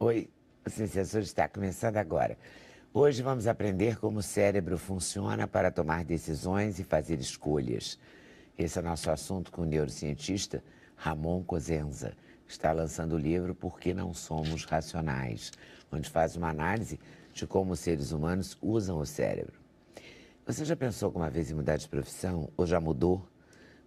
Oi, o Cienciações está começando agora. Hoje vamos aprender como o cérebro funciona para tomar decisões e fazer escolhas. Esse é o nosso assunto com o neurocientista Ramon Cosenza, que está lançando o livro Por que Não Somos Racionais, onde faz uma análise de como os seres humanos usam o cérebro. Você já pensou alguma vez em mudar de profissão ou já mudou?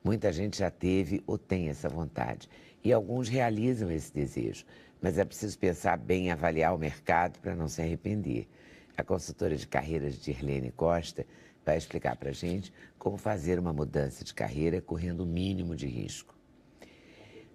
Muita gente já teve ou tem essa vontade e alguns realizam esse desejo, mas é preciso pensar bem e avaliar o mercado para não se arrepender. A consultora de carreiras Dirlene Costa vai explicar para a gente como fazer uma mudança de carreira correndo o mínimo de risco.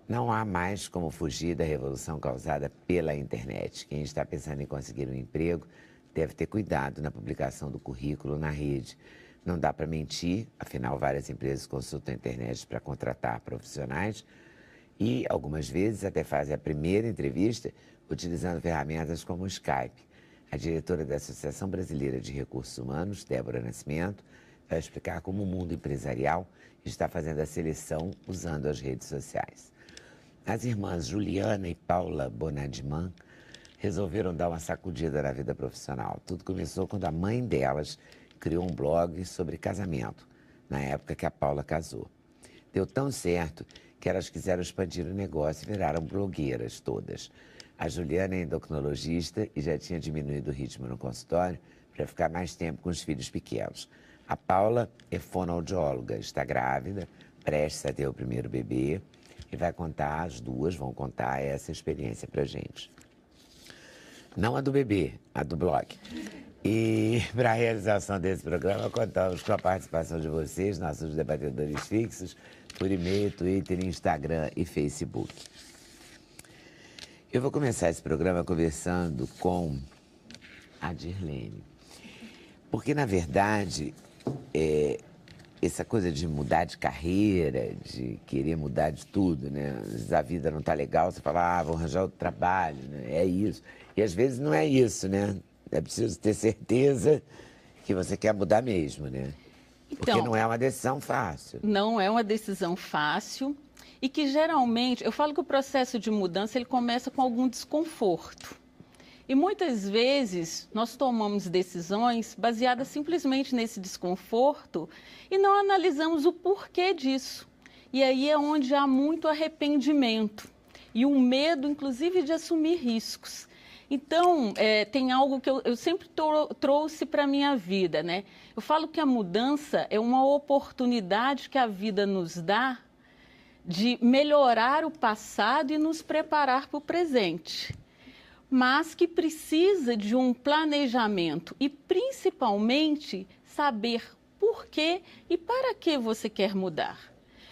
Não há mais como fugir da revolução causada pela internet. Quem está pensando em conseguir um emprego deve ter cuidado na publicação do currículo na rede. Não dá para mentir, afinal várias empresas consultam a internet para contratar profissionais e algumas vezes até fazem a primeira entrevista utilizando ferramentas como o Skype. A diretora da Associação Brasileira de Recursos Humanos, Débora Nascimento, vai explicar como o mundo empresarial está fazendo a seleção usando as redes sociais. As irmãs Juliana e Paula Bonadiman resolveram dar uma sacudida na vida profissional. Tudo começou quando a mãe delas criou um blog sobre casamento, na época que a Paula casou. Deu tão certo que elas quiseram expandir o negócio e viraram blogueiras todas. A Juliana é endocrinologista e já tinha diminuído o ritmo no consultório para ficar mais tempo com os filhos pequenos. A Paula é fonoaudióloga, está grávida, prestes a ter o primeiro bebê e vai contar, as duas vão contar essa experiência para a gente. Não a do bebê, a do blog. E para a realização desse programa, contamos com a participação de vocês, nossos debatedores fixos, por e-mail, Twitter, Instagram e Facebook. Eu vou começar esse programa conversando com a Dirlene. Porque, na verdade, essa coisa de mudar de carreira, de querer mudar de tudo, né? Às vezes a vida não está legal, você fala, vou arranjar outro trabalho, né? É isso. E às vezes não é isso, né? É preciso ter certeza que você quer mudar mesmo, né? Porque Então, não é uma decisão fácil. não é uma decisão fácil e que geralmente, eu falo que o processo de mudança ele começa com algum desconforto. E muitas vezes nós tomamos decisões baseadas simplesmente nesse desconforto e não analisamos o porquê disso. E aí é onde há muito arrependimento e o medo, inclusive, de assumir riscos. Então, tem algo que eu sempre trouxe para a minha vida, né? Eu falo que a mudança é uma oportunidade que a vida nos dá de melhorar o passado e nos preparar para o presente, mas que precisa de um planejamento e, principalmente, saber por que e para que você quer mudar.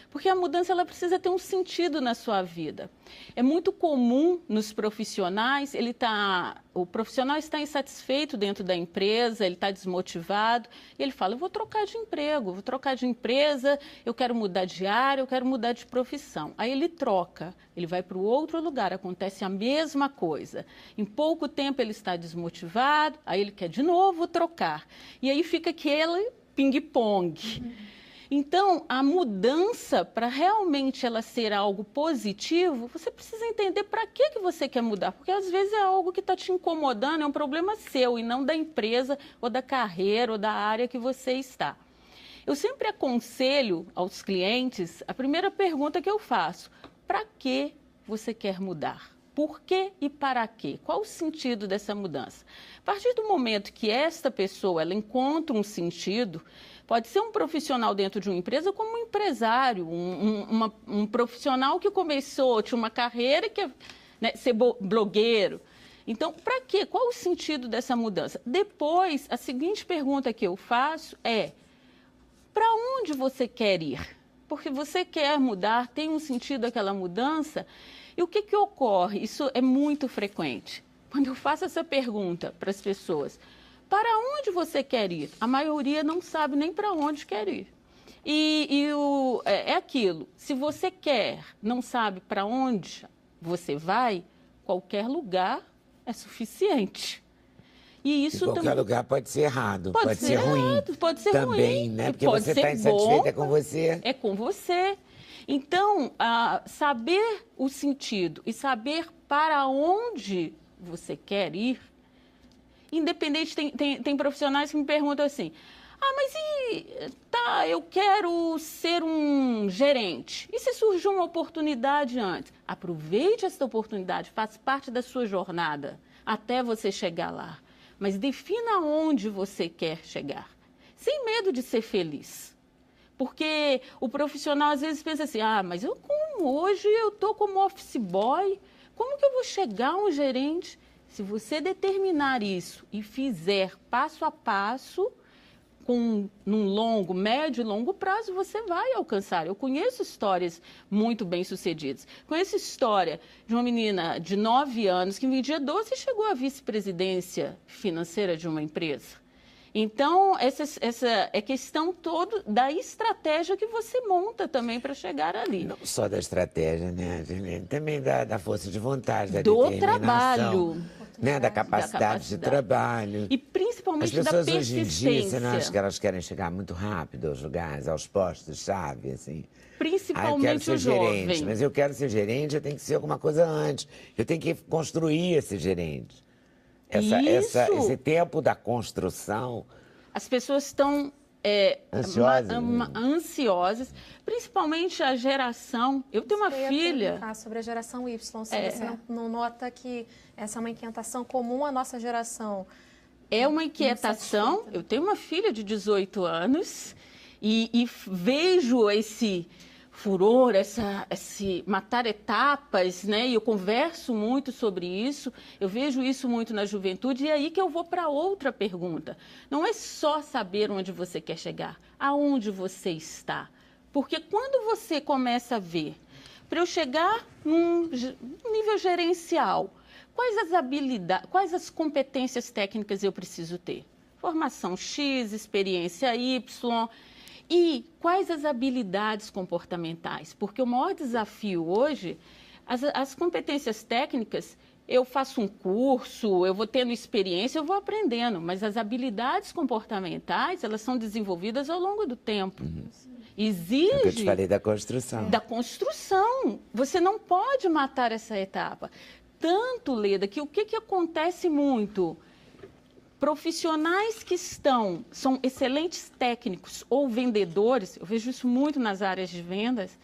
Porque a mudança ela precisa ter um sentido na sua vida. É muito comum nos profissionais, o profissional está insatisfeito dentro da empresa, ele está desmotivado, e ele fala, eu vou trocar de emprego, vou trocar de empresa, eu quero mudar de área, eu quero mudar de profissão. Aí ele troca, ele vai para o outro lugar, acontece a mesma coisa. Em pouco tempo ele está desmotivado, aí ele quer de novo trocar. E aí fica aquele ping-pong. Então, a mudança, para realmente ela ser algo positivo, você precisa entender para que você quer mudar. Porque às vezes é algo que está te incomodando, é um problema seu e não da empresa ou da carreira ou da área que você está. Eu sempre aconselho aos clientes, a primeira pergunta que eu faço, para que você quer mudar? Por quê e para quê? Qual o sentido dessa mudança? A partir do momento que esta pessoa ela encontra um sentido, pode ser um profissional dentro de uma empresa como um empresário, um profissional que começou, tinha uma carreira que é ser blogueiro. Então, para quê? Qual o sentido dessa mudança? Depois, a seguinte pergunta que eu faço é, para onde você quer ir? Porque você quer mudar, tem um sentido aquela mudança. E o que ocorre? Isso é muito frequente. Quando eu faço essa pergunta para as pessoas, para onde você quer ir? A maioria não sabe nem para onde quer ir. É aquilo, se você quer, não sabe para onde você vai, qualquer lugar é suficiente. E isso qualquer lugar pode ser errado, pode ser ruim. Errado, pode ser também, ruim. né? Porque pode você ser está insatisfeita bom, é com você. É com você. Então, saber o sentido e saber para onde você quer ir, independente, tem profissionais que me perguntam assim, eu quero ser um gerente. E se surgiu uma oportunidade antes? Aproveite essa oportunidade, faz parte da sua jornada até você chegar lá. Mas defina onde você quer chegar, sem medo de ser feliz. Porque o profissional às vezes pensa assim, mas hoje eu estou como office boy, como que eu vou chegar a um gerente? Se você determinar isso e fizer passo a passo, num médio e longo prazo, você vai alcançar. Eu conheço histórias muito bem-sucedidas. Conheço história de uma menina de 9 anos que vendia doce e chegou à vice-presidência financeira de uma empresa. Então, essa é questão toda da estratégia que você monta também para chegar ali. Não só da estratégia, né, Gilene? Também da força de vontade, da do determinação. Trabalho. Né, da capacidade de trabalho. E principalmente da persistência. As pessoas hoje em dia, você não acha que elas querem chegar muito rápido aos lugares, aos postos-chave, assim? Principalmente eu quero ser o gerente, jovem. mas eu quero ser gerente, eu tenho que ser alguma coisa antes. Eu tenho que construir esse gerente. Esse tempo da construção. As pessoas estão ansiosas, principalmente a geração. Eu tenho uma filha. Sobre a geração Y, você não nota que essa é uma inquietação comum à nossa geração? É uma inquietação. Eu tenho uma filha de 18 anos e vejo esse furor, esse matar etapas, né? E eu converso muito sobre isso, eu vejo isso muito na juventude, e é aí que eu vou para outra pergunta. Não é só saber onde você quer chegar, aonde você está. Porque quando você começa a ver, para eu chegar num nível gerencial, quais as habilidades, quais as competências técnicas eu preciso ter? Formação X, experiência Y. E quais as habilidades comportamentais? Porque o maior desafio hoje, as competências técnicas, eu faço um curso, eu vou tendo experiência, eu vou aprendendo, mas as habilidades comportamentais, elas são desenvolvidas ao longo do tempo. Exige... É o que eu te falei da construção. Da construção. Você não pode matar essa etapa. Tanto, Leda, que o que acontece muito... Profissionais que são excelentes técnicos ou vendedores, eu vejo isso muito nas áreas de vendas,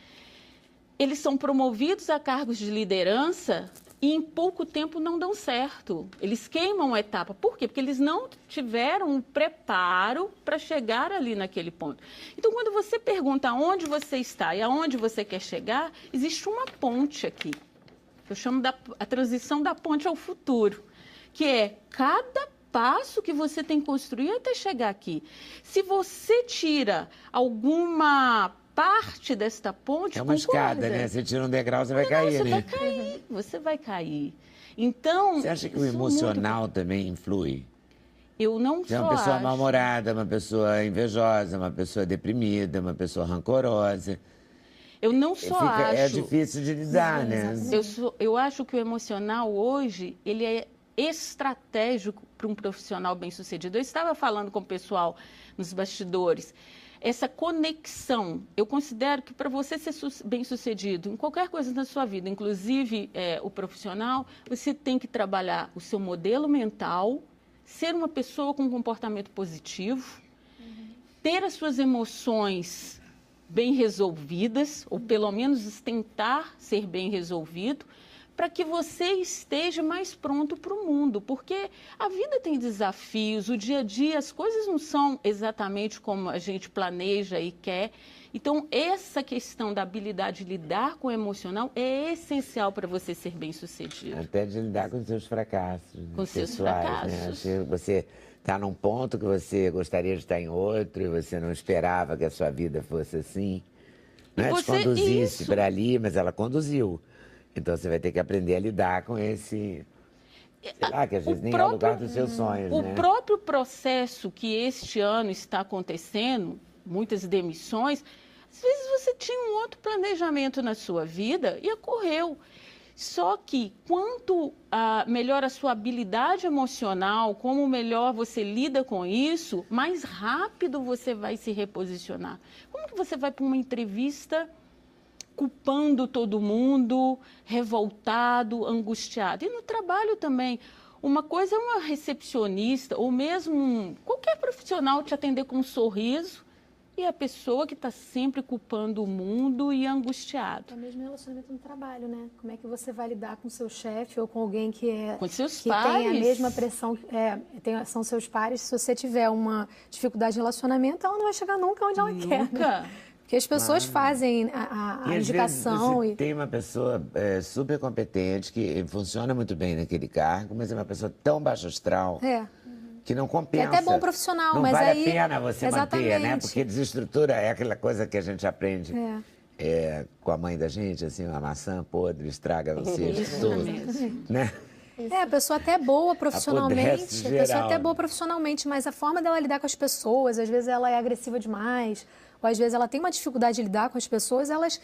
eles são promovidos a cargos de liderança e em pouco tempo não dão certo. Eles queimam a etapa. Por quê? Porque eles não tiveram um preparo para chegar ali naquele ponto. Então, quando você pergunta aonde você está e aonde você quer chegar, existe uma ponte aqui. Eu chamo a transição da ponte ao futuro, que é cada passo que você tem que construir até chegar aqui. Se você tira alguma parte desta ponte, é uma escada, né? Você tira um degrau, você vai cair, né? Você vai cair. Então... Você acha que o emocional também influi? Eu não só acho. Você é uma pessoa mal-humorada, uma pessoa invejosa, uma pessoa deprimida, uma pessoa rancorosa. Eu não só acho... É difícil de lidar, né? Eu acho que o emocional hoje, ele é estratégico para um profissional bem-sucedido. Eu estava falando com o pessoal nos bastidores. Essa conexão, eu considero que para você ser bem-sucedido em qualquer coisa na sua vida, inclusive o profissional, você tem que trabalhar o seu modelo mental, ser uma pessoa com um comportamento positivo, ter as suas emoções bem resolvidas, ou pelo menos tentar ser bem resolvido, para que você esteja mais pronto para o mundo, porque a vida tem desafios, o dia a dia, as coisas não são exatamente como a gente planeja e quer. Então, essa questão da habilidade de lidar com o emocional é essencial para você ser bem-sucedido. Até de lidar com os seus fracassos. Com seus fracassos. Né? Você está num ponto que você gostaria de estar em outro e você não esperava que a sua vida fosse assim. Não é que conduzisse para ali, mas ela conduziu. Então, você vai ter que aprender a lidar com esse... Sei lá, que às vezes nem é o lugar dos seus sonhos, né? O próprio processo que este ano está acontecendo, muitas demissões, às vezes você tinha um outro planejamento na sua vida e ocorreu. Só que, quanto melhor a sua habilidade emocional, como melhor você lida com isso, mais rápido você vai se reposicionar. Como que você vai para uma entrevista culpando todo mundo, revoltado, angustiado. E no trabalho também. Uma coisa é uma recepcionista, ou mesmo qualquer profissional te atender com um sorriso, e a pessoa que está sempre culpando o mundo e angustiado. É mesmo relacionamento no trabalho, né? Como é que você vai lidar com seu chefe ou com alguém que com seus que pares. tem a mesma pressão, são seus pares. Se você tiver uma dificuldade de relacionamento, ela não vai chegar nunca onde ela quer. Né? Porque as pessoas fazem a indicação. Vezes você tem uma pessoa super competente, que funciona muito bem naquele cargo, mas é uma pessoa tão baixa astral que não compensa. É até bom profissional, não mas vale aí... a pena você manter, né? Porque desestrutura é aquela coisa que a gente aprende com a mãe da gente, assim, uma maçã podre estraga você tudo, né? A pessoa até é boa profissionalmente, mas a forma dela lidar com as pessoas, às vezes ela é agressiva demais, ou às vezes ela tem uma dificuldade de lidar com as pessoas, elas,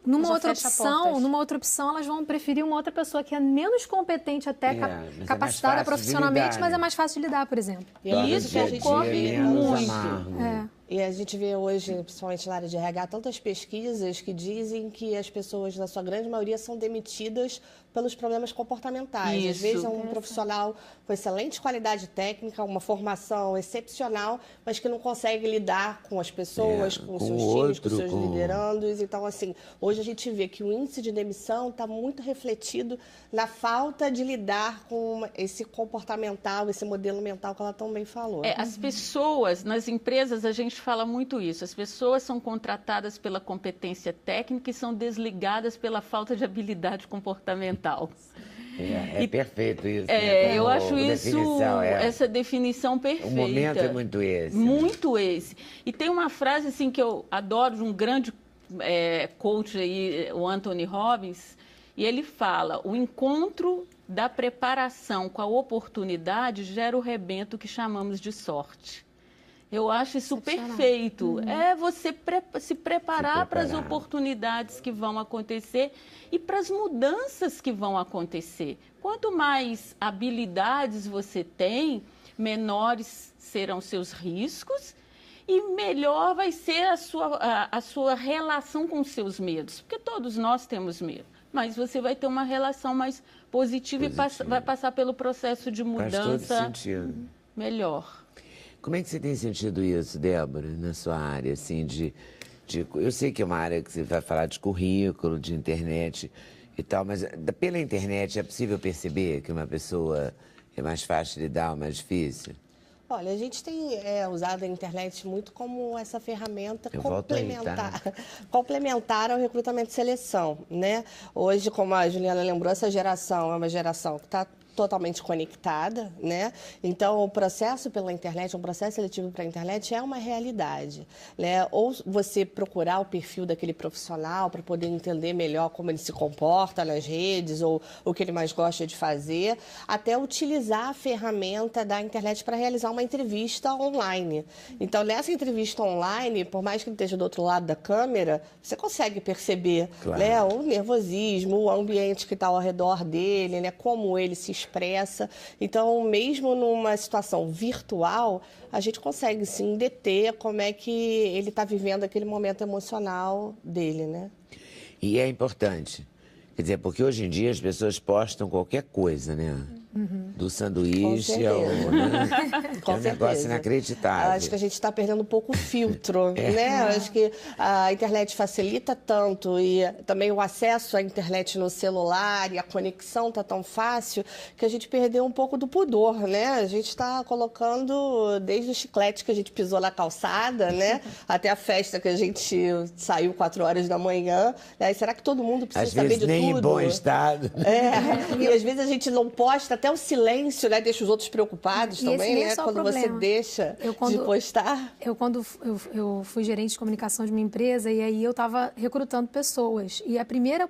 numa outra opção, elas vão preferir uma outra pessoa que é menos competente até, capacitada profissionalmente, mas é mais fácil de lidar, por exemplo. E isso que a gente vê muito. E a gente vê hoje, principalmente na área de RH, tantas pesquisas que dizem que as pessoas, na sua grande maioria, são demitidas pelos problemas comportamentais. Isso. Às vezes é um profissional com excelente qualidade técnica, uma formação excepcional, mas que não consegue lidar com as pessoas, com os seus times, com os seus liderandos. Então, assim, hoje a gente vê que o índice de demissão está muito refletido na falta de lidar com esse comportamental, esse modelo mental que ela tão bem falou. As pessoas, nas empresas, a gente fala muito isso. As pessoas são contratadas pela competência técnica e são desligadas pela falta de habilidade comportamental. Perfeito isso. Eu acho essa definição perfeita. O momento é muito esse. Muito esse. E tem uma frase assim que eu adoro de um grande coach aí, o Anthony Robbins, e ele fala: o encontro da preparação com a oportunidade gera o rebento que chamamos de sorte. Eu acho isso perfeito. É você se preparar para as oportunidades que vão acontecer e para as mudanças que vão acontecer. Quanto mais habilidades você tem, menores serão seus riscos e melhor vai ser a sua relação com os seus medos. Porque todos nós temos medo, mas você vai ter uma relação mais positiva. E vai passar pelo processo de mudança melhor. Como é que você tem sentido isso, Débora, na sua área, assim, eu sei que é uma área que você vai falar de currículo, de internet e tal, mas pela internet é possível perceber que uma pessoa é mais fácil de lidar ou mais difícil? Olha, a gente tem usado a internet muito como essa ferramenta complementar ao recrutamento e seleção, né? Hoje, como a Juliana lembrou, essa geração é uma geração que está totalmente conectada, né? Então, o processo pela internet, um processo seletivo para a internet é uma realidade, né? Ou você procurar o perfil daquele profissional para poder entender melhor como ele se comporta nas redes ou o que ele mais gosta de fazer, até utilizar a ferramenta da internet para realizar uma entrevista online. Então, nessa entrevista online, por mais que ele esteja do outro lado da câmera, você consegue perceber, né, o nervosismo, o ambiente que está ao redor dele, né, como ele se expressa. Então, mesmo numa situação virtual, a gente consegue, sim, deter como é que ele está vivendo aquele momento emocional dele, né? E é importante, quer dizer, porque hoje em dia as pessoas postam qualquer coisa, né? Do sanduíche ao... Né? É um negócio inacreditável. Acho que a gente está perdendo um pouco o filtro, né? Acho que a internet facilita tanto e também o acesso à internet no celular e a conexão está tão fácil que a gente perdeu um pouco do pudor, né? A gente está colocando desde o chiclete que a gente pisou na calçada, né? Até a festa que a gente saiu 4 horas da manhã. Né? Será que todo mundo precisa saber de tudo? Às vezes nem em bom estado. E às vezes a gente não posta, até o silêncio, né, deixa os outros preocupados também, né? Quando você deixa de postar. Eu fui gerente de comunicação de uma empresa e aí eu estava recrutando pessoas. E a primeira,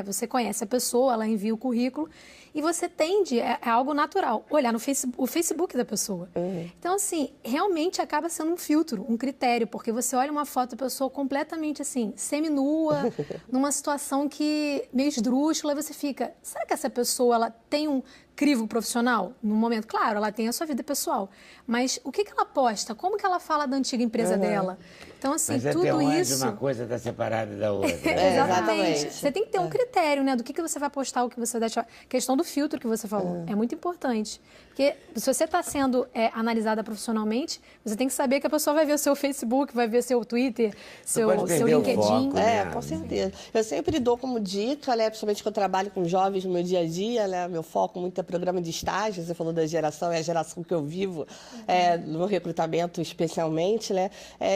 você conhece a pessoa, ela envia o currículo e você tende, é algo natural, olhar no o Facebook da pessoa. Então, assim, realmente acaba sendo um filtro, um critério, porque você olha uma foto da pessoa completamente, assim, seminua, numa situação que meio esdrúxula, e você fica, será que essa pessoa, ela tem crivo profissional no momento? Claro, ela tem a sua vida pessoal, mas o que ela posta? Como que ela fala da antiga empresa dela? Então, assim, Mas tudo até onde isso... uma coisa está separada da outra. Exatamente. Você tem que ter um critério, né? Do que você vai postar, o que você vai deixar. Questão do filtro que você falou. É muito importante. Porque se você está sendo analisada profissionalmente, você tem que saber que a pessoa vai ver o seu Facebook, vai ver o seu Twitter, seu LinkedIn. O foco, né? Com certeza. Eu sempre dou como dica, né? Principalmente que eu trabalho com jovens no meu dia a dia, né? Meu foco muito é programa de estágio. Você falou da geração, é a geração que eu vivo, no meu recrutamento especialmente, né?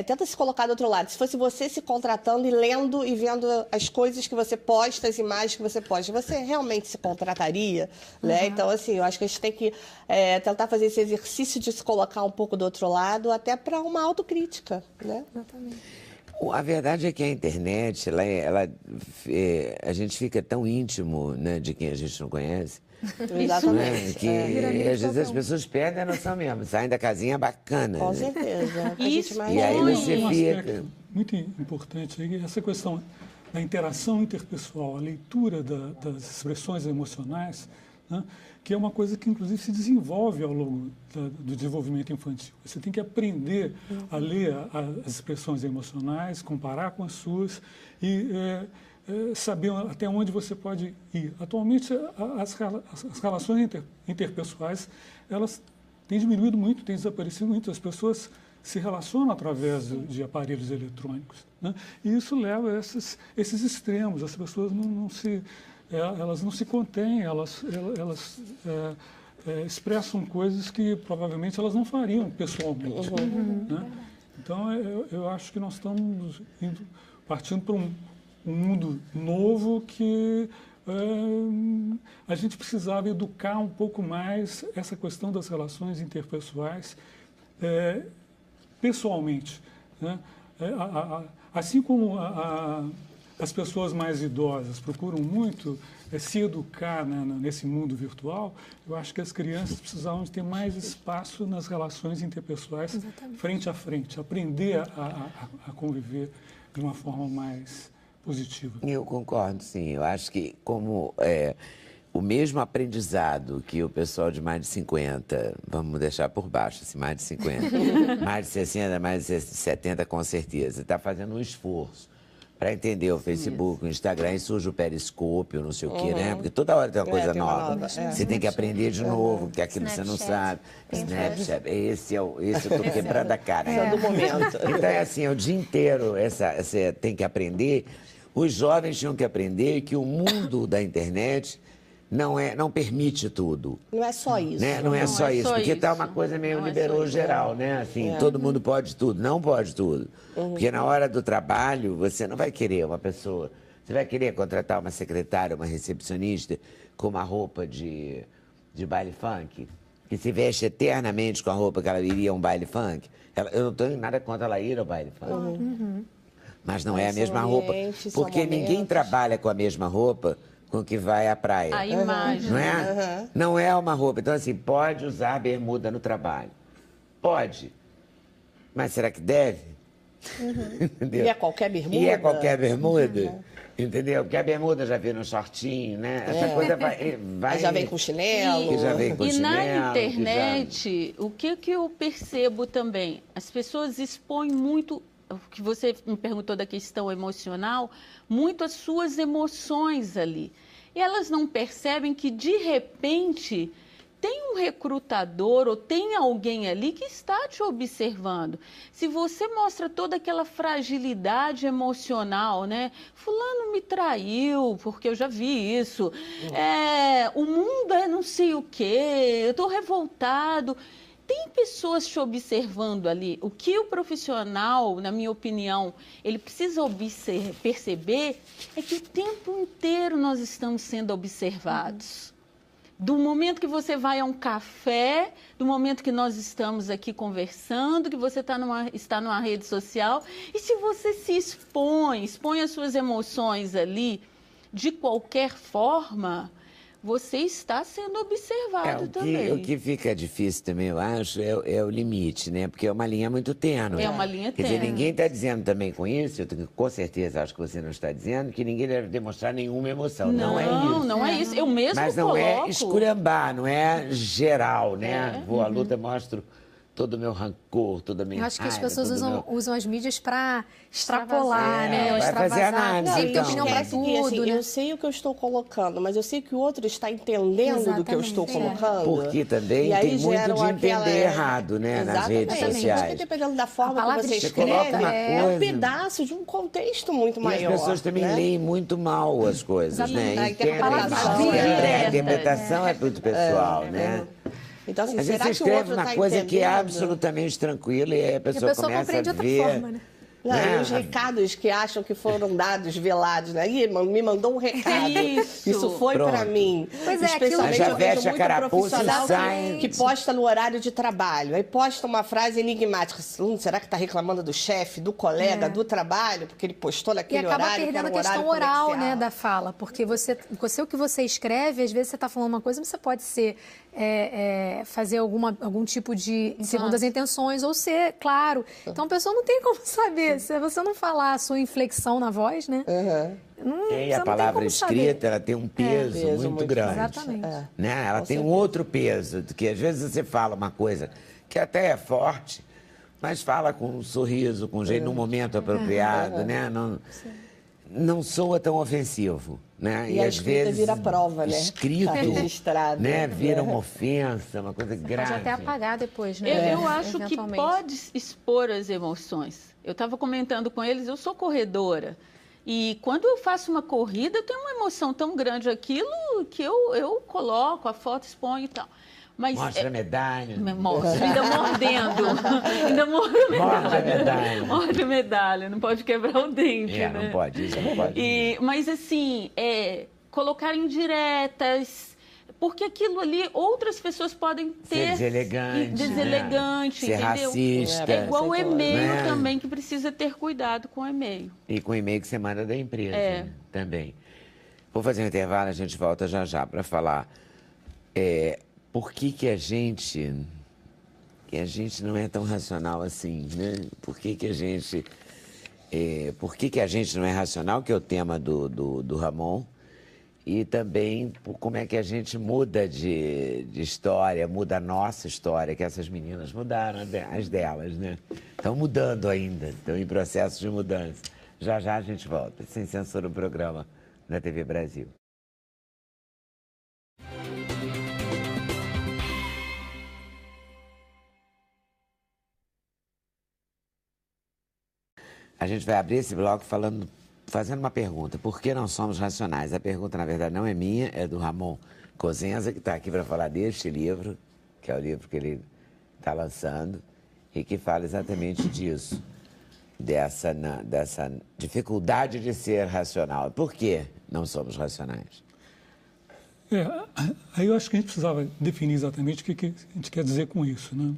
Tenta se colocar do outro lado. Se fosse você se contratando e lendo e vendo as coisas que você posta, as imagens que você posta, você realmente se contrataria, né? Então, assim, eu acho que a gente tem que tentar fazer esse exercício de se colocar um pouco do outro lado, até para uma autocrítica, né? Exatamente. A verdade é que a internet, a gente fica tão íntimo, né, de quem a gente não conhece. Exatamente. Né, que às vezes as pessoas perdem a noção mesmo, saem da casinha bacana. Com né? certeza. E aí você Um fica... aspecto muito importante aí, essa questão da interação interpessoal, a leitura das expressões emocionais, né, que é uma coisa que, inclusive, se desenvolve ao longo do desenvolvimento infantil. Você tem que aprender a ler as expressões emocionais, comparar com as suas e saber até onde você pode ir. Atualmente, as relações interpessoais, elas têm diminuído muito, têm desaparecido muito. As pessoas se relacionam através de aparelhos eletrônicos, né? E isso leva a esses extremos. As pessoas elas não se contêm, elas expressam coisas que provavelmente elas não fariam pessoalmente. Né? Então, eu acho que nós estamos partindo para um mundo novo que a gente precisava educar um pouco mais essa questão das relações interpessoais pessoalmente. Né? Assim como as pessoas mais idosas procuram muito se educar, né, nesse mundo virtual, eu acho que as crianças precisavam de ter mais espaço nas relações interpessoais frente a frente, aprender a conviver de uma forma mais positiva. Eu concordo, sim. Eu acho que como o mesmo aprendizado que o pessoal de mais de 50, vamos deixar por baixo, assim, mais de 50, mais de 60, mais de 70 com certeza, está fazendo um esforço para entender o Facebook, o Instagram, e surge o Periscope, não sei o quê, né? Porque toda hora tem uma coisa nova. Você tem que aprender de novo, porque aquilo você não sabe. Snapchat, esse eu tô quebrando a cara. É do momento. Então é assim, o dia inteiro você tem que aprender. Os jovens tinham que aprender que o mundo da internet não permite tudo. Não é só isso. Né? Não é só isso, porque tá uma coisa meio liberou geral, né? Assim, todo mundo pode tudo. Não pode tudo. Porque na hora do trabalho, você não vai querer uma pessoa... Você vai querer contratar uma secretária, uma recepcionista com uma roupa de baile funk, que se veste eternamente com a roupa que ela iria a um baile funk. Eu não tenho nada contra ela ir ao baile funk. Mas não é a mesma roupa. Porque ninguém trabalha com a mesma roupa com que vai à praia. A imagem. Não é? Não é uma roupa. Então, assim, pode usar bermuda no trabalho. Pode. Mas será que deve? Entendeu? E é qualquer bermuda? E é qualquer bermuda? Entendeu? Porque a bermuda já vem no shortinho, né? Essa coisa vai... Já vem com chinelo. Que já vem com E chinelo, na internet, o que eu percebo também? As pessoas expõem muito, o que você me perguntou da questão emocional, muito as suas emoções ali. E elas não percebem que, de repente, tem um recrutador ou tem alguém ali que está te observando. Se você mostra toda aquela fragilidade emocional, né? Fulano me traiu, porque eu já vi isso. O mundo é não sei o quê, eu estou revoltado. Tem pessoas te observando ali. O que o profissional, na minha opinião, ele precisa perceber é que o tempo inteiro nós estamos sendo observados. Do momento que você vai a um café, do momento que nós estamos aqui conversando, que você está numa rede social, e se você se expõe as suas emoções ali, de qualquer forma, você está sendo observado também. O que fica difícil também, eu acho, é o limite, né? Porque é uma linha muito tênue. É uma linha Quer dizer, tênue. ninguém está dizendo também com isso, com certeza acho que você não está dizendo, que ninguém deve demonstrar nenhuma emoção. Não é isso. Não é isso. Eu mesmo Mas não coloco. é esculhambar, não é geral, né? Vou à luta, mostro todo o meu rancor, toda a minha Eu acho que as raiva, pessoas todo o usam as mídias para extrapolar, né? vai fazer análise, Tem que ter então. opinião para Esquece que, tudo, assim, né? eu sei o que eu estou colocando, mas eu sei que o outro está entendendo do que eu estou Exatamente, colocando. Porque também E aí tem muito geram de entender aquela- errado, né? Nas redes Exatamente. sociais. Porque dependendo da forma A palavra que você você escreve, coloca uma é um coisa- pedaço de um contexto muito maior. E as pessoas também né? leem muito mal as coisas, né? A Entendem interpretação mal. é- A interpretação é muito pessoal, né? Então, assim, Às vezes será você que o escreve outro uma está coisa que é entendendo? absolutamente tranquila e aí a E a pessoa pessoa começa compreende a de outra ver... forma, né? Não, né? e os recados que acham que foram dados, velados, né? Ih, me mandou um recado. Isso. foi Pronto. para mim. Pois é, aquilo- Especialmente Já eu vejo veste a muito carapuça e profissional sai. que posta no horário de trabalho. Aí posta uma frase enigmática. Será que está reclamando do chefe, do colega, do trabalho? Porque ele postou E naquele acaba horário que perdendo era a um questão horário oral, comercial. né, da fala, porque o que você escreve, às vezes você está falando uma coisa, mas você pode ser fazer algum tipo de segundas intenções ou ser claro. Então a pessoa não tem como saber. Se você não falar a sua inflexão na voz, né? E aí você a não tem palavra como saber. escrita, ela tem um peso, Peso muito muito grande. Exatamente. Né? Ela tem um outro peso, que às vezes você fala uma coisa que até é forte, mas fala com um sorriso, com um jeito, num momento apropriado, né? Não soa tão ofensivo, né? E a às escrita vezes vira prova, né? escrito, Tá registrado. né? Vira uma ofensa, uma coisa grave. Pode até apagar depois, né? Eu acho que Eventualmente. pode expor as emoções. Eu estava comentando com eles, eu sou corredora. E quando eu faço uma corrida, eu tenho uma emoção tão grande aquilo que eu coloco, a foto exponho e tal. Mas Mostra a medalha. mostra, ainda mordendo. Ainda Morde a medalha. Morde a medalha, não pode quebrar o dente, né? Não pode, isso não pode. Mas assim, colocar indiretas, porque aquilo ali outras pessoas podem ter... Ser deselegante, deselegante, né? Ser entendeu? racista. É igual o e-mail né? também, que precisa ter cuidado com o e-mail. E com o e-mail que você manda da empresa também. Vou fazer um intervalo, a gente volta já para falar por que a gente não é tão racional assim, né? Por que a gente não é racional, que é o tema do Ramon, e também por como é que a gente muda de história, muda a nossa história, que essas meninas mudaram as delas, né? Estão mudando ainda, estão em processo de mudança. Já a gente volta, Sem Censura, o programa na TV Brasil. A gente vai abrir esse bloco fazendo uma pergunta. Por que não somos racionais? A pergunta, na verdade, não é minha, é do Ramon Cosenza, que está aqui para falar deste livro, que é o livro que ele está lançando, e que fala exatamente disso, dessa dificuldade de ser racional. Por que não somos racionais? Aí eu acho que a gente precisava definir exatamente o que a gente quer dizer com isso, né?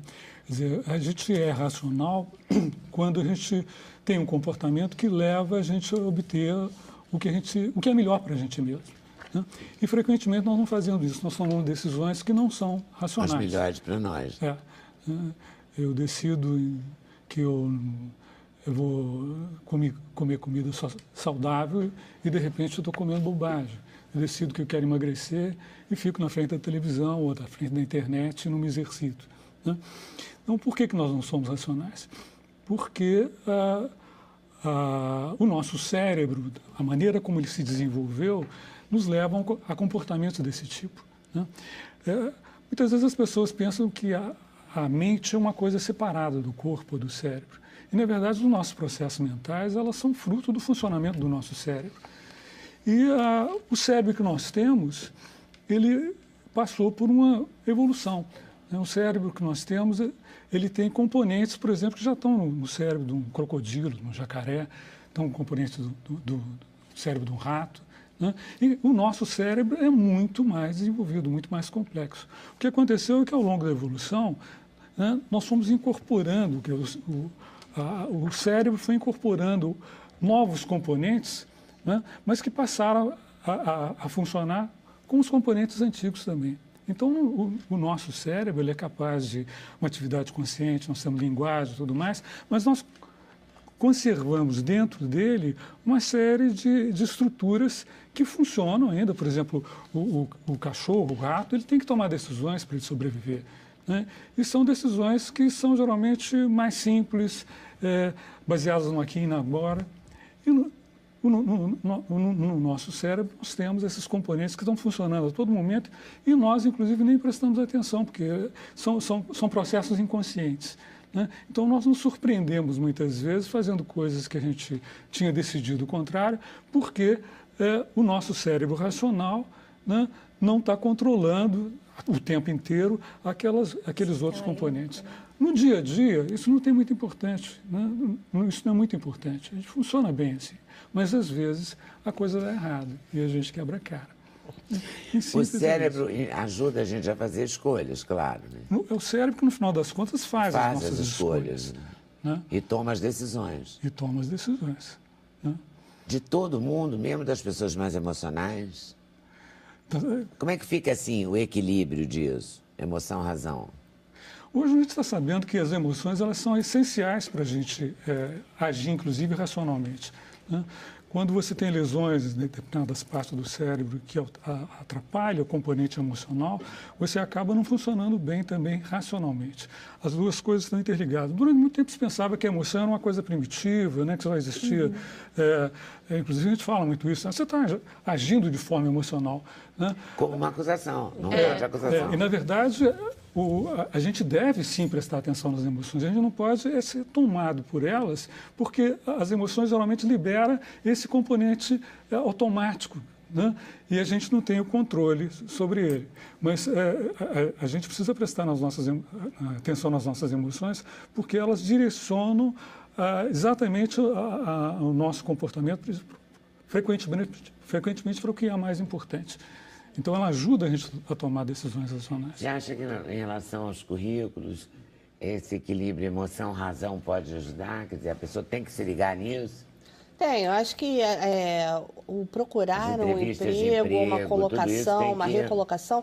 Quer dizer, a gente é racional quando a gente tem um comportamento que leva a gente a obter o que é melhor para a gente mesmo, né? E frequentemente nós não fazemos isso, nós tomamos decisões que não são racionais. As melhores para nós. Eu decido que eu vou comer comida saudável e de repente eu estou comendo bobagem. Eu decido que eu quero emagrecer e fico na frente da televisão ou na frente da internet e não me exercito, né? Então, por que nós não somos racionais? Porque o nosso cérebro, a maneira como ele se desenvolveu, nos leva a comportamentos desse tipo, né? Muitas vezes as pessoas pensam que a mente é uma coisa separada do corpo ou do cérebro. E, na verdade, os nossos processos mentais, elas são fruto do funcionamento do nosso cérebro. E o cérebro que nós temos, ele passou por uma evolução, né? O cérebro que nós temos, ele tem componentes, por exemplo, que já estão no cérebro de um crocodilo, de um jacaré, estão componentes do cérebro de um rato, né? E o nosso cérebro é muito mais desenvolvido, muito mais complexo. O que aconteceu é que, ao longo da evolução, né, nós fomos incorporando, o cérebro foi incorporando novos componentes, né, mas que passaram a funcionar com os componentes antigos também. Então, o nosso cérebro ele é capaz de uma atividade consciente, nós temos linguagem e tudo mais, mas nós conservamos dentro dele uma série de estruturas que funcionam ainda. Por exemplo, o cachorro, o rato, ele tem que tomar decisões para ele sobreviver, né? E são decisões que são geralmente mais simples, baseadas no aqui e no agora. E no nosso cérebro, nós temos esses componentes que estão funcionando a todo momento e nós, inclusive, nem prestamos atenção, porque são processos inconscientes, né? Então, nós nos surpreendemos muitas vezes fazendo coisas que a gente tinha decidido o contrário, porque o nosso cérebro racional, né, não está controlando o tempo inteiro aqueles outros componentes. No dia a dia, isso não tem muito importante, né? Isso não é muito importante. A gente funciona bem assim. Mas, às vezes, a coisa dá errado e a gente quebra a cara. O cérebro ajuda a gente a fazer escolhas, claro, né? É o cérebro que, no final das contas, faz as nossas escolhas. Né? E toma as decisões. E toma as decisões. Né? De todo mundo, mesmo das pessoas mais emocionais? Como é que fica, assim, o equilíbrio disso? Emoção, razão? Hoje a gente está sabendo que as emoções elas são essenciais para a gente agir, inclusive, racionalmente, né? Quando você tem lesões em determinadas partes do cérebro que atrapalham o componente emocional, você acaba não funcionando bem também racionalmente. As duas coisas estão interligadas. Durante muito tempo se pensava que a emoção era uma coisa primitiva, né, que só existia. Inclusive a gente fala muito isso. Você está agindo de forma emocional, né? Como uma acusação, não é de acusação. E, na verdade, a gente deve sim prestar atenção nas emoções. A gente não pode ser tomado por elas, porque as emoções geralmente liberam esse componente automático, né? E a gente não tem o controle sobre ele. Mas a gente precisa prestar atenção nas nossas emoções, porque elas direcionam exatamente o nosso comportamento, frequentemente para o que é mais importante. Então, ela ajuda a gente a tomar decisões racionais. Você acha que, em relação aos currículos, esse equilíbrio emoção-razão pode ajudar? Quer dizer, a pessoa tem que se ligar nisso? Tem, eu acho que o procurar um emprego, uma colocação, uma recolocação,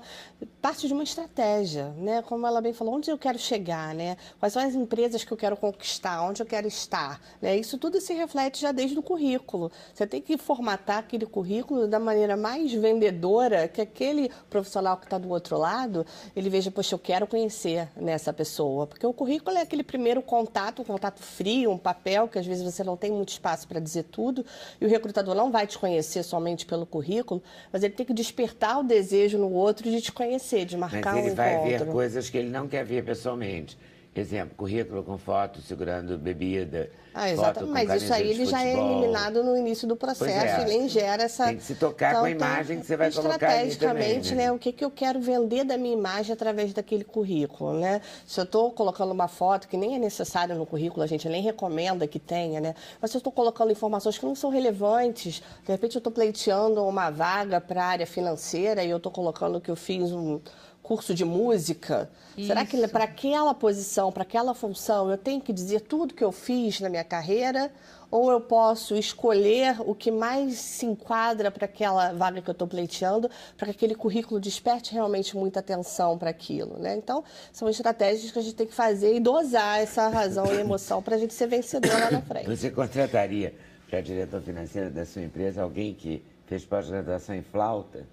parte de uma estratégia, né? Como ela bem falou, onde eu quero chegar, né? Quais são as empresas que eu quero conquistar, onde eu quero estar, né? Isso tudo se reflete já desde o currículo. Você tem que formatar aquele currículo da maneira mais vendedora, que aquele profissional que está do outro lado, ele veja, poxa, eu quero conhecer nessa pessoa. Porque o currículo é aquele primeiro contato, um contato frio, um papel, que às vezes você não tem muito espaço para dizer tudo, e o recrutador não vai te conhecer somente pelo currículo, mas ele tem que despertar o desejo no outro de te conhecer, de marcar um encontro. Mas ele vai ver coisas que ele não quer ver pessoalmente. Exemplo, currículo com foto segurando bebida, exatamente. Mas isso aí ele já é eliminado no início do processo e nem gera essa... Tem que se tocar com a imagem que você vai colocar ali também, estrategicamente, né? O que eu quero vender da minha imagem através daquele currículo, né? Se eu estou colocando uma foto que nem é necessária no currículo, a gente nem recomenda que tenha, né? Mas se eu estou colocando informações que não são relevantes, de repente eu estou pleiteando uma vaga para a área financeira e eu estou colocando que eu fiz um curso de música. Isso. Será que para aquela posição, para aquela função, eu tenho que dizer tudo que eu fiz na minha carreira? Ou eu posso escolher o que mais se enquadra para aquela vaga que eu estou pleiteando, para que aquele currículo desperte realmente muita atenção para aquilo, né? Então, são estratégias que a gente tem que fazer e dosar essa razão e emoção para a gente ser vencedor lá na frente. Você contrataria para diretor financeiro da sua empresa alguém que fez pós-graduação em flauta?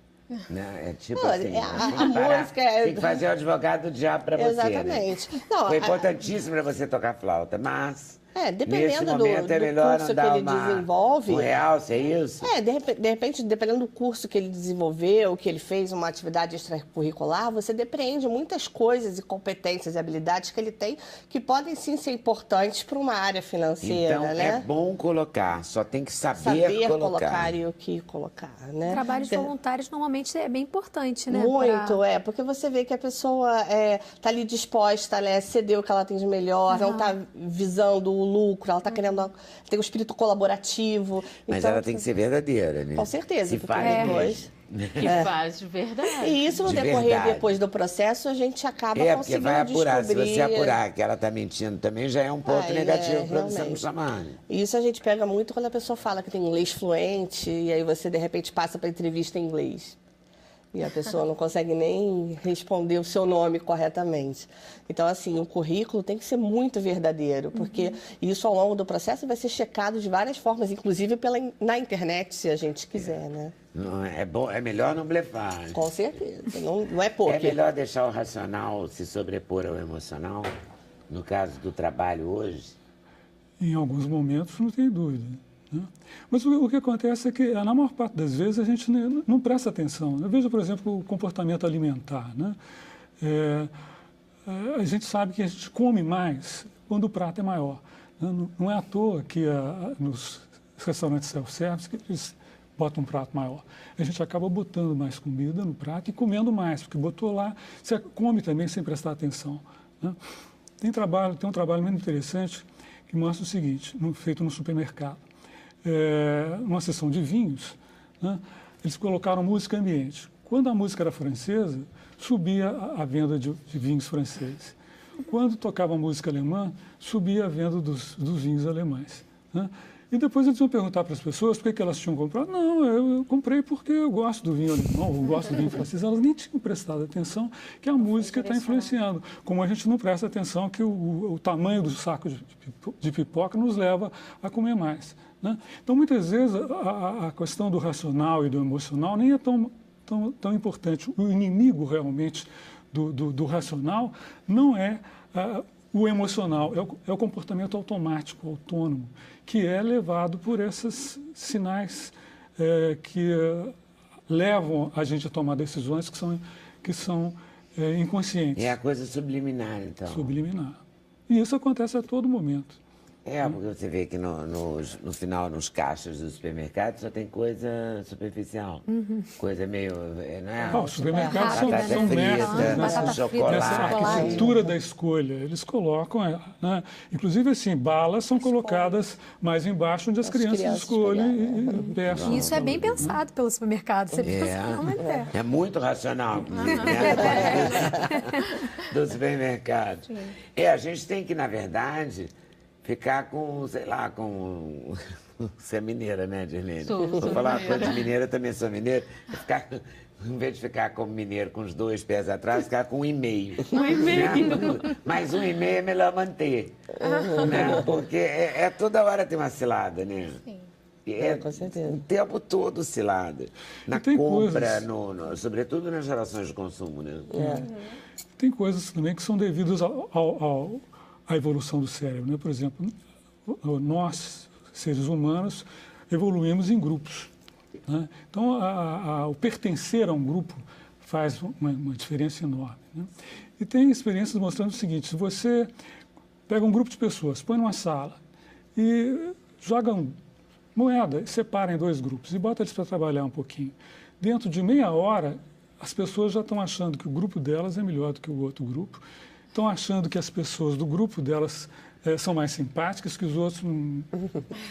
Né? É tipo assim, a música tem que fazer o advogado do diabo para você. Exatamente. Né? Não, foi importantíssimo para você tocar flauta, mas dependendo do curso que ele desenvolve. Um realce, é isso? De repente, dependendo do curso que ele desenvolveu, que ele fez uma atividade extracurricular, você depreende muitas coisas e competências e habilidades que ele tem que podem sim ser importantes para uma área financeira. Então, né? é bom colocar, só tem que saber colocar e o que colocar. Né? Trabalhos voluntários normalmente é bem importante, né? Muito, porque você vê que a pessoa está ali disposta, né, ceder o que ela tem de melhor, não está visando o lucro, ela está querendo ter um espírito colaborativo. Mas então, ela tem que ser verdadeira, né? Com certeza. Se faz depois. Que faz de verdade. E isso no decorrer depois do processo, a gente acaba conseguindo vai apurar. descobrir. Se você apurar que ela está mentindo também, já é um ponto negativo para você não chamar. Isso a gente pega muito quando a pessoa fala que tem inglês fluente e aí você, de repente, passa para entrevista em inglês. e a pessoa não consegue nem responder o seu nome corretamente. Então, assim, o currículo tem que ser muito verdadeiro, porque isso ao longo do processo vai ser checado de várias formas, inclusive na internet, se a gente quiser, né? Não, é bom, é melhor não blefar. Com certeza, não é pouco. É melhor deixar o racional se sobrepor ao emocional, no caso do trabalho hoje? Em alguns momentos, não tem dúvida. Né? Mas o que acontece é que, na maior parte das vezes, a gente não presta atenção. Eu vejo, por exemplo, o comportamento alimentar. Né? A gente sabe que a gente come mais quando o prato é maior. Né? Não é à toa que nos restaurantes self-service eles botam um prato maior. A gente acaba botando mais comida no prato e comendo mais, porque botou lá, você come também sem prestar atenção. Né? Tem um trabalho muito interessante que mostra o seguinte, feito no supermercado. Numa sessão de vinhos, né, eles colocaram música ambiente. Quando a música era francesa, subia a venda de vinhos franceses. Quando tocava música alemã, subia a venda dos vinhos alemães. Né? E depois eles iam perguntar para as pessoas por que elas tinham comprado. Não, eu comprei porque eu gosto do vinho alemão, eu gosto do vinho francês. Elas nem tinham prestado atenção que a música está influenciando. Como a gente não presta atenção que o tamanho do saco de pipoca nos leva a comer mais. Né? Então, muitas vezes, a questão do racional e do emocional nem é tão importante. O inimigo, realmente, do racional não é o emocional, é o comportamento automático, autônomo, que é levado por esses sinais que levam a gente a tomar decisões que são inconscientes. É a coisa subliminar, então. Subliminar. E isso acontece a todo momento. Porque você vê que no final, nos caixas do supermercado, só tem coisa superficial. Coisa meio... Os supermercados são frita, mestres chocolate. nessa arquitetura da escolha. Eles colocam... Né? Inclusive, assim, balas são colocadas mais embaixo, onde as crianças escolhem e peçam. E isso é bem pensado pelo supermercado. Você pensa, não é muito racional. Do supermercado. A gente tem que, na verdade... ficar com, sei lá, com... Você é mineira, né, Dirlene? Vou falar uma coisa de mineira, eu também sou mineira. Em vez de ficar como mineiro com os 2 pés atrás, ficar com 1,5. 1,5. Mas 1,5 é melhor manter. Né? Porque toda hora tem uma cilada, né? Sim. Com certeza. O tempo todo cilada. Na compra, sobretudo nas relações de consumo, né? Tem coisas também que são devidas à evolução do cérebro, né? Por exemplo, nós, seres humanos, evoluímos em grupos. Né? Então, o pertencer a um grupo faz uma diferença enorme. Né? E tem experiências mostrando o seguinte, se você pega um grupo de pessoas, põe numa sala e joga moeda, e separa em 2 grupos e bota eles para trabalhar um pouquinho. Dentro de meia hora, as pessoas já estão achando que o grupo delas é melhor do que o outro grupo, estão achando que as pessoas do grupo delas são mais simpáticas, que os outros não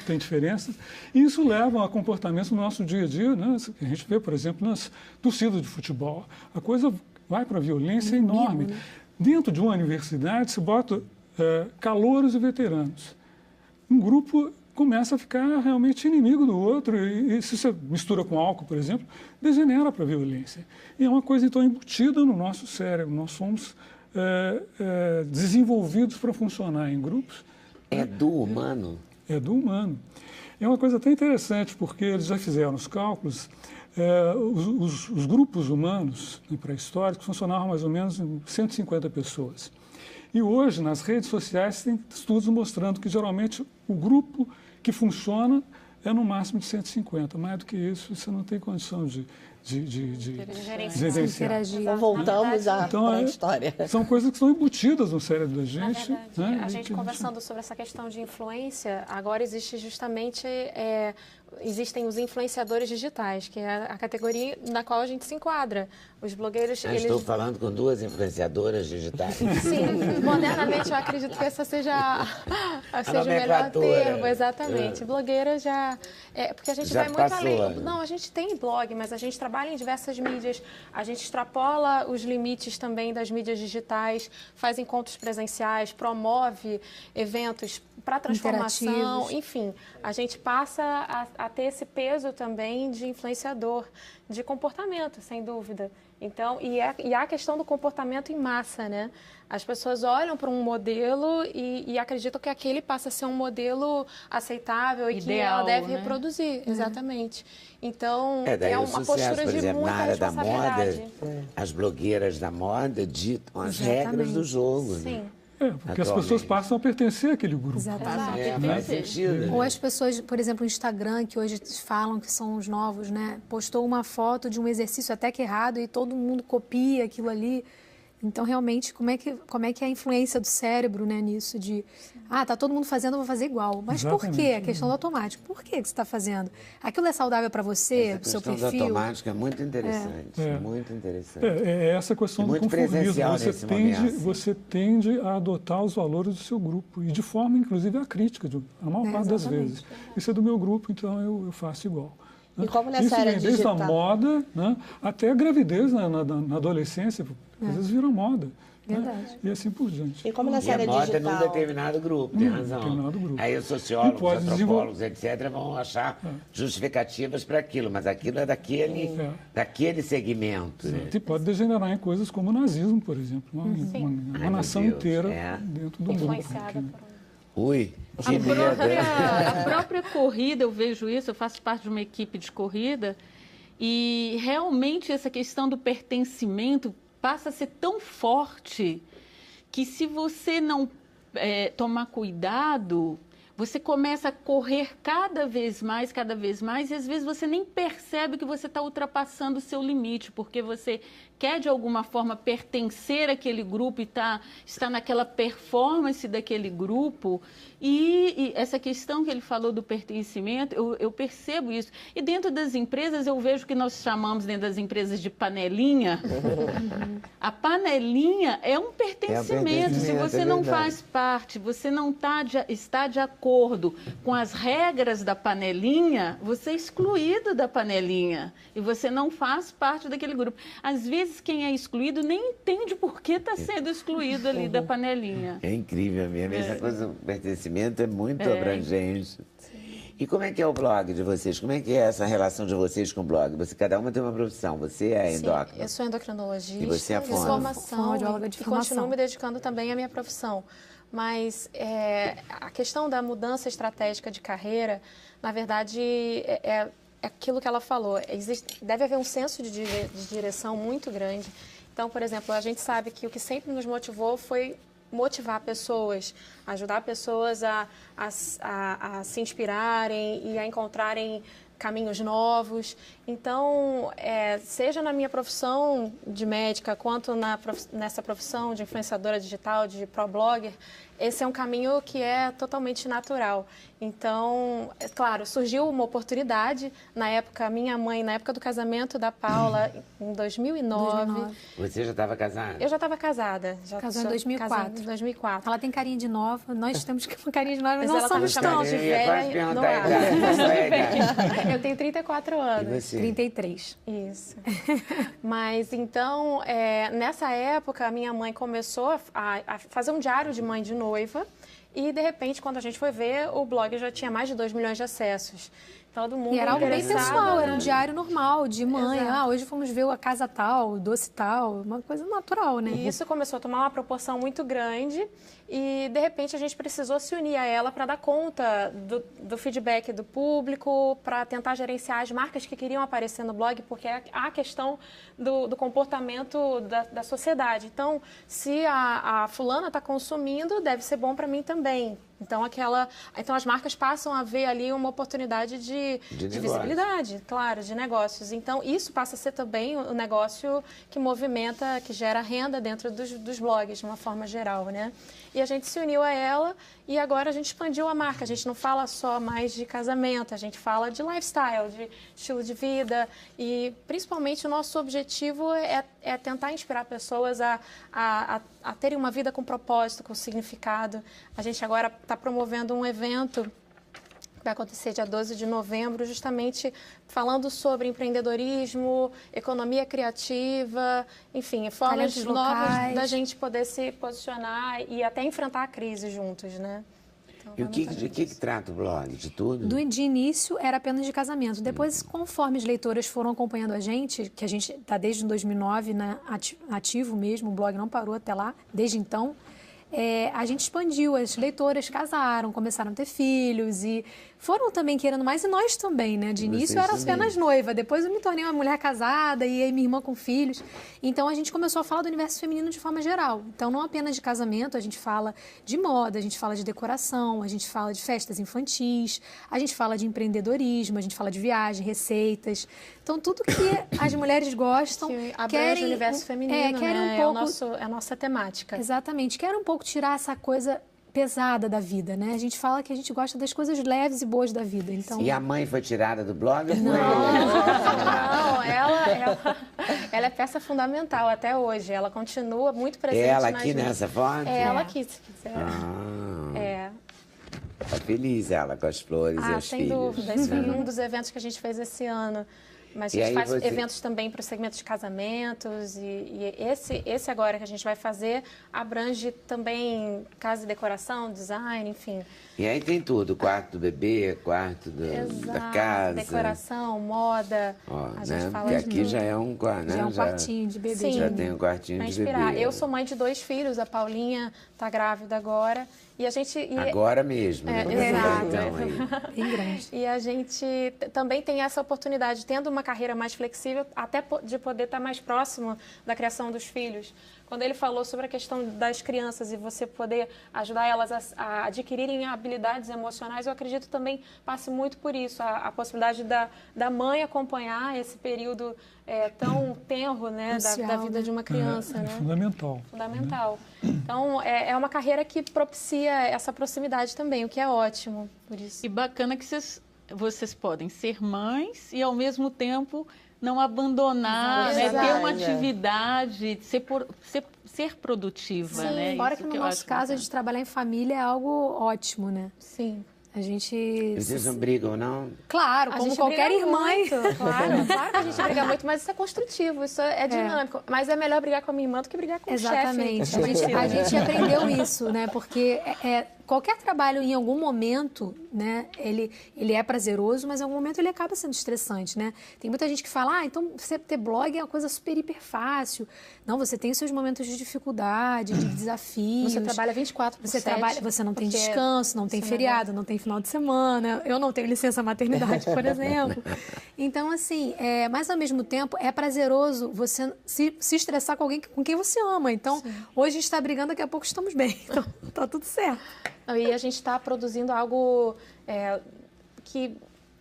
têm diferenças. E isso leva a comportamentos no nosso dia a dia. Né? A gente vê, por exemplo, nas torcidas de futebol. A coisa vai para a violência enorme. Né? Dentro de uma universidade, se bota calouros e veteranos. Um grupo começa a ficar realmente inimigo do outro. E se você mistura com álcool, por exemplo, degenera para a violência. E é uma coisa, então, embutida no nosso cérebro. Nós somos... desenvolvidos para funcionar em grupos. É do humano? É do humano. É uma coisa até interessante, porque eles já fizeram os cálculos, os grupos humanos pré-históricos funcionavam mais ou menos em 150 pessoas. E hoje, nas redes sociais, tem estudos mostrando que, geralmente, o grupo que funciona é no máximo de 150. Mais do que isso, você não tem condição de gerenciar. Então, voltamos à história. São coisas que são embutidas no cérebro da gente. Né? A gente conversando sobre essa questão de influência, agora existe justamente... existem os influenciadores digitais, que é a categoria na qual a gente se enquadra. Os blogueiros... Estou falando com 2 influenciadoras digitais. Sim, modernamente eu acredito que essa seja o melhor termo, exatamente. Blogueira já... porque a gente vai muito além. Não, a gente tem blog, mas a gente trabalha em diversas mídias, a gente extrapola os limites também das mídias digitais, faz encontros presenciais, promove eventos para transformação, enfim, a gente passa a ter esse peso também de influenciador, de comportamento, sem dúvida. Então, e há a questão do comportamento em massa, né? As pessoas olham para um modelo e acreditam que aquele passa a ser um modelo aceitável e que ela deve reproduzir. Exatamente. Então, daí uma sucesso, postura por exemplo, de muita na área da moda, responsabilidade. as blogueiras da moda ditam as regras do jogo. Sim. Né? Porque as pessoas passam a pertencer àquele grupo. Exatamente. Faz sentido. Ou as pessoas, por exemplo, no Instagram, que hoje falam que são os novos, né? Postou uma foto de um exercício até que errado e todo mundo copia aquilo ali. Então, realmente, como é que é a influência do cérebro, né, nisso de... tá todo mundo fazendo, eu vou fazer igual. Mas por quê? A questão do automático. Por que você está fazendo? Aquilo é saudável para você, para o seu perfil? A questão do automático é muito interessante. Muito interessante. Essa questão do conformismo. Você tende a adotar os valores do seu grupo. E de forma, inclusive, a crítica, a maior parte das vezes. Isso é do meu grupo, então eu faço igual. E como nessa Isso área vem desde digital? a moda, né, até a gravidez na adolescência, às vezes vira moda. Verdade. Né, e assim por diante. E como nessa área moda digital? num determinado grupo, tem razão. Determinado grupo. Aí os sociólogos, antropólogos, etc., vão achar justificativas para aquilo, mas aquilo é daquele segmento. Né? E pode degenerar em coisas como o nazismo, por exemplo. Uma nação inteira dentro do mundo. Influenciada por Ui, que a própria corrida, eu vejo isso, eu faço parte de uma equipe de corrida e realmente essa questão do pertencimento passa a ser tão forte que se você não tomar cuidado, você começa a correr cada vez mais, e às vezes você nem percebe que você está ultrapassando o seu limite, porque você quer de alguma forma pertencer àquele grupo e está naquela performance daquele grupo. E essa questão que ele falou do pertencimento, eu percebo isso. E dentro das empresas, eu vejo que nós chamamos dentro das empresas de panelinha. A panelinha é um pertencimento. Se você não faz parte, você não está de acordo com as regras da panelinha, você é excluído da panelinha. E você não faz parte daquele grupo. Às vezes, quem é excluído nem entende por que está sendo excluído ali da panelinha. É incrível mesmo. Essa coisa do pertencimento é muito abrangente. E como é que é o blog de vocês? Como é que é essa relação de vocês com o blog? Cada uma tem uma profissão. Você é endócrina. Eu sou endocrinologista. E você é formação e continuo me dedicando também à minha profissão. Mas a questão da mudança estratégica de carreira, na verdade, é aquilo que ela falou. Deve haver um senso de direção muito grande. Então, por exemplo, a gente sabe que o que sempre nos motivou foi motivar pessoas, ajudar pessoas a se inspirarem e a encontrarem caminhos novos. Então, seja na minha profissão de médica, quanto nessa profissão de influenciadora digital, de pro-blogger, esse é um caminho que é totalmente natural. Então, claro, surgiu uma oportunidade. Na época, minha mãe, na época do casamento da Paula, em 2009. Você já estava casada? Eu já estava casada. Casou em 2004. Casada em 2004. Ela tem carinha de nova. Nós temos uma carinha de nova, mas ela nós somos tão de velha. Não é. Eu tenho 34 anos. E você? 33. Isso. Mas, então, nessa época, a minha mãe começou a fazer um diário de mãe de noiva e, de repente, quando a gente foi ver, o blog já tinha mais de 2 milhões de acessos. Todo mundo e era algo bem pessoal, era um diário normal, de mãe. Exato. Hoje fomos ver a casa tal, o doce tal, uma coisa natural, né? E isso começou a tomar uma proporção muito grande e, de repente, a gente precisou se unir a ela para dar conta do feedback do público, para tentar gerenciar as marcas que queriam aparecer no blog, porque há a questão do comportamento da sociedade. Então, se a fulana está consumindo, deve ser bom para mim também. Então, as marcas passam a ver ali uma oportunidade de visibilidade, claro, de negócios. Então, isso passa a ser também o negócio que movimenta, que gera renda dentro dos blogs, de uma forma geral, né? E a gente se uniu a ela e agora a gente expandiu a marca. A gente não fala só mais de casamento, a gente fala de lifestyle, de estilo de vida e, principalmente, o nosso objetivo é tentar inspirar pessoas a terem uma vida com propósito, com significado. A gente agora está promovendo um evento que vai acontecer dia 12 de novembro, justamente falando sobre empreendedorismo, economia criativa, enfim, formas novas da gente poder se posicionar e até enfrentar a crise juntos, né? Então, e de que trata o blog? De tudo? De início era apenas de casamento. Depois, conforme as leitoras foram acompanhando a gente, que a gente está desde 2009, né, ativo mesmo, o blog não parou até lá, desde então, a gente expandiu, as leitoras casaram, começaram a ter filhos e foram também querendo mais, e nós também, né? De início eu era apenas noiva, depois eu me tornei uma mulher casada e aí minha irmã com filhos. Então a gente começou a falar do universo feminino de forma geral. Então não apenas de casamento, a gente fala de moda, a gente fala de decoração, a gente fala de festas infantis, a gente fala de empreendedorismo, a gente fala de viagem, receitas. Então tudo que as mulheres gostam, querem o universo feminino, querem né? um pouco, é a nossa temática. Exatamente, querem um pouco tirar essa coisa pesada da vida, né? A gente fala que a gente gosta das coisas leves e boas da vida. Então... E a mãe foi tirada do blog? Não, ela é peça fundamental até hoje. Ela continua muito presente. Ela aqui nessa foto? Ela aqui, se quiser. Tá feliz ela com as flores e os sem filhos. dúvida. Esse foi um dos eventos que a gente fez esse ano. Mas a gente faz eventos também para o segmento de casamentos e esse agora que a gente vai fazer abrange também casa e decoração, design, enfim. E aí tem tudo, quarto do bebê, quarto da casa. Decoração, moda, a gente fala porque aqui já é um quarto, né? Já é um quartinho de bebê. Sim, já tem um quartinho de bebê. Eu sou mãe de 2 filhos, a Paulinha está grávida agora. E a gente... Agora mesmo, né? Exato. Então, bem grande. E a gente também tem essa oportunidade, tendo uma carreira mais flexível, até de poder estar mais próximo da criação dos filhos. Quando ele falou sobre a questão das crianças e você poder ajudar elas a adquirirem habilidades emocionais, eu acredito também passe muito por isso, a possibilidade da mãe acompanhar esse período tão tenro, né, da vida de uma criança. É fundamental. Fundamental. Então, é uma carreira que propicia essa proximidade também, o que é ótimo por isso. E bacana que vocês podem ser mães e, ao mesmo tempo, não abandonar, né? Ter uma atividade, ser produtiva. Sim, né? Fora que no nosso caso, a gente trabalhar em família é algo ótimo, né? Sim. A gente... Vocês não brigam, não? Claro, como qualquer irmã. Claro que a gente briga muito, mas isso é construtivo, isso é dinâmico. Mas é melhor brigar com a minha irmã do que brigar com o chefe. Exatamente. A gente aprendeu isso, né? Porque qualquer trabalho, em algum momento, né, ele é prazeroso, mas em algum momento ele acaba sendo estressante, né? Tem muita gente que fala, então você ter blog é uma coisa super hiper fácil. Não, você tem os seus momentos de dificuldade, de desafios. Você trabalha 24/7. Você não tem descanso, não tem feriado, não tem final de semana. Eu não tenho licença maternidade, por exemplo. Então, assim, mas ao mesmo tempo é prazeroso você se estressar com alguém com quem você ama. Então, hoje a gente está brigando, daqui a pouco estamos bem. Então, tá tudo certo. E a gente está produzindo algo que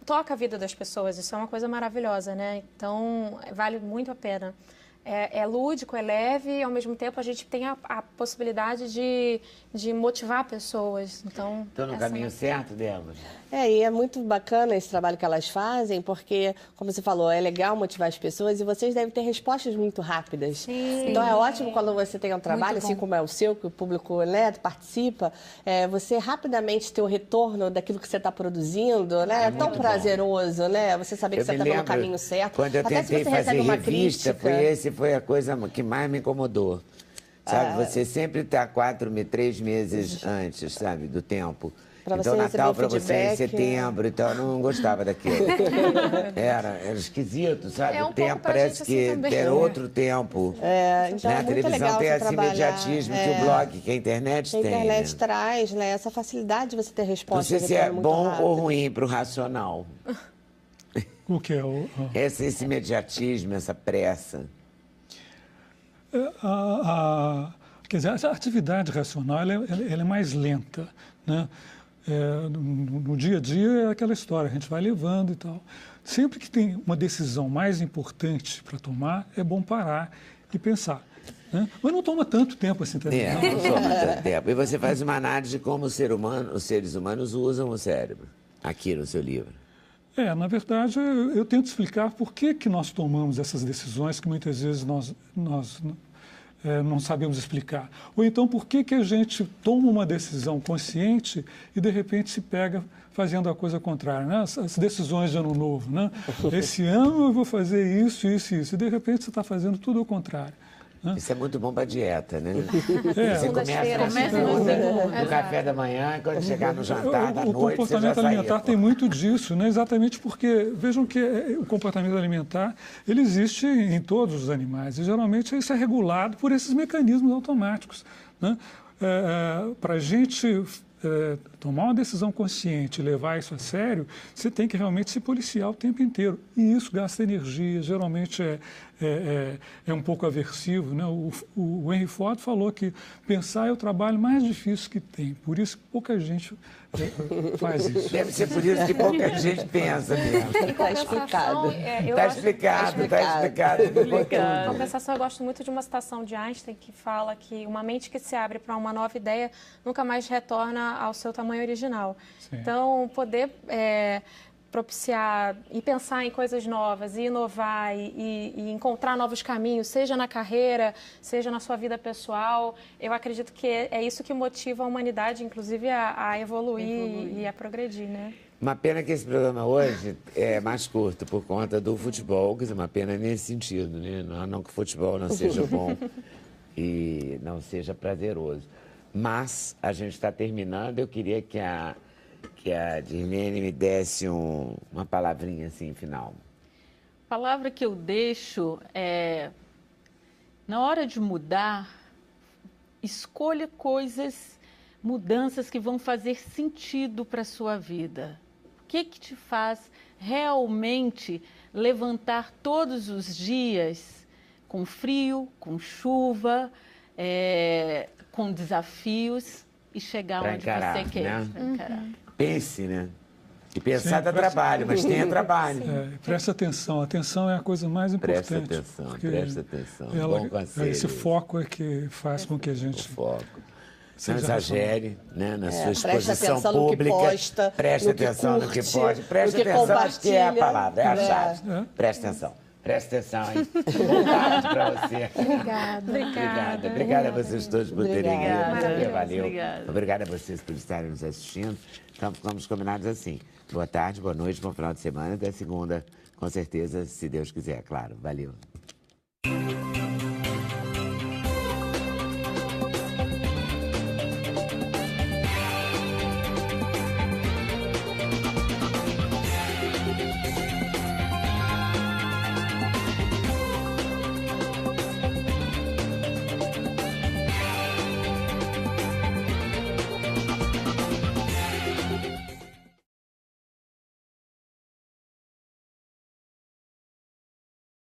toca a vida das pessoas. Isso é uma coisa maravilhosa, né? Então, vale muito a pena. É lúdico, é leve, e ao mesmo tempo a gente tem a possibilidade de motivar pessoas. Então, estão no caminho certo, Débora? E é muito bacana esse trabalho que elas fazem, porque, como você falou, é legal motivar as pessoas e vocês devem ter respostas muito rápidas. Sim. Então é ótimo quando você tem um trabalho, assim como é o seu, que o público, né, participa, você rapidamente ter o retorno daquilo que você está produzindo, né? É tão prazeroso, né? Você saber que você está no caminho certo. Quando eu tentei fazer revista, foi a coisa que mais me incomodou. Sabe, você sempre está 3 meses antes, sabe, do tempo. Então, Natal para você é em setembro, então eu não gostava daquilo. Era esquisito, sabe? O tempo parece que era outro tempo. Então né? A televisão tem esse imediatismo que o blog, que a internet tem. A internet traz, né? Essa facilidade de você ter resposta. Não sei se é bom ou ruim para o racional. O que é esse imediatismo, essa pressa. Quer dizer, a atividade racional ela é mais lenta, né? No dia a dia é aquela história, a gente vai levando e tal. Sempre que tem uma decisão mais importante para tomar, é bom parar e pensar. Né? Mas não toma tanto tempo assim também. Não toma tanto tempo. E você faz uma análise de como os seres humanos usam o cérebro, aqui no seu livro. Na verdade, eu tento explicar por que nós tomamos essas decisões que muitas vezes nós não sabemos explicar. Ou então, por que a gente toma uma decisão consciente e, de repente, se pega fazendo a coisa contrária, né? As decisões de ano novo, né? Esse ano eu vou fazer isso, isso e isso. E, de repente, você está fazendo tudo ao contrário. Né? Isso é muito bom para a dieta, né? É. Você começa no café da manhã e quando chegar no jantar da noite, o comportamento alimentar tem muito disso, né? Exatamente porque, vejam que o comportamento alimentar, ele existe em todos os animais e geralmente isso é regulado por esses mecanismos automáticos, né? Para a gente tomar uma decisão consciente, levar isso a sério, você tem que realmente se policiar o tempo inteiro. E isso gasta energia, geralmente é um pouco aversivo, né? O Henry Ford falou que pensar é o trabalho mais difícil que tem, por isso que pouca gente faz isso. Deve ser por isso que pouca gente pensa mesmo. Está explicado. Está explicado. Em compensação, eu gosto muito de uma citação de Einstein que fala que uma mente que se abre para uma nova ideia nunca mais retorna ao seu tamanho original. Sim. Então, poder propiciar e pensar em coisas novas e inovar e encontrar novos caminhos, seja na carreira, seja na sua vida pessoal, eu acredito que é isso que motiva a humanidade, inclusive, a evoluir e a progredir, né? Uma pena que esse programa hoje é mais curto por conta do futebol, que é uma pena nesse sentido, né? Não que o futebol não seja bom e não seja prazeroso. Mas a gente está terminando, eu queria que a Dirlene me desse uma palavrinha assim, final. A palavra que eu deixo é, na hora de mudar, escolha mudanças que vão fazer sentido para a sua vida. O que te faz realmente levantar todos os dias com frio, com chuva, com desafios e chegar pra onde encarar, você quer. Né? Pense, né? E pensar dá trabalho, mas tenha trabalho. Presta atenção, a atenção é a coisa mais importante. Presta atenção. Bom conselho. Esse foco é que faz com que a gente... O foco. Não exagere, né, na sua exposição atenção pública. No que posta, preste atenção no que pode. Preste atenção, acho que é a palavra, é a chave. Preste atenção. Presta atenção, hein? Boa tarde para você. Obrigada a vocês todos por terem vindo. Valeu. Obrigada a vocês por estarem nos assistindo. Então, ficamos combinados assim. Boa tarde, boa noite, bom final de semana. Até segunda, com certeza, se Deus quiser, claro. Valeu.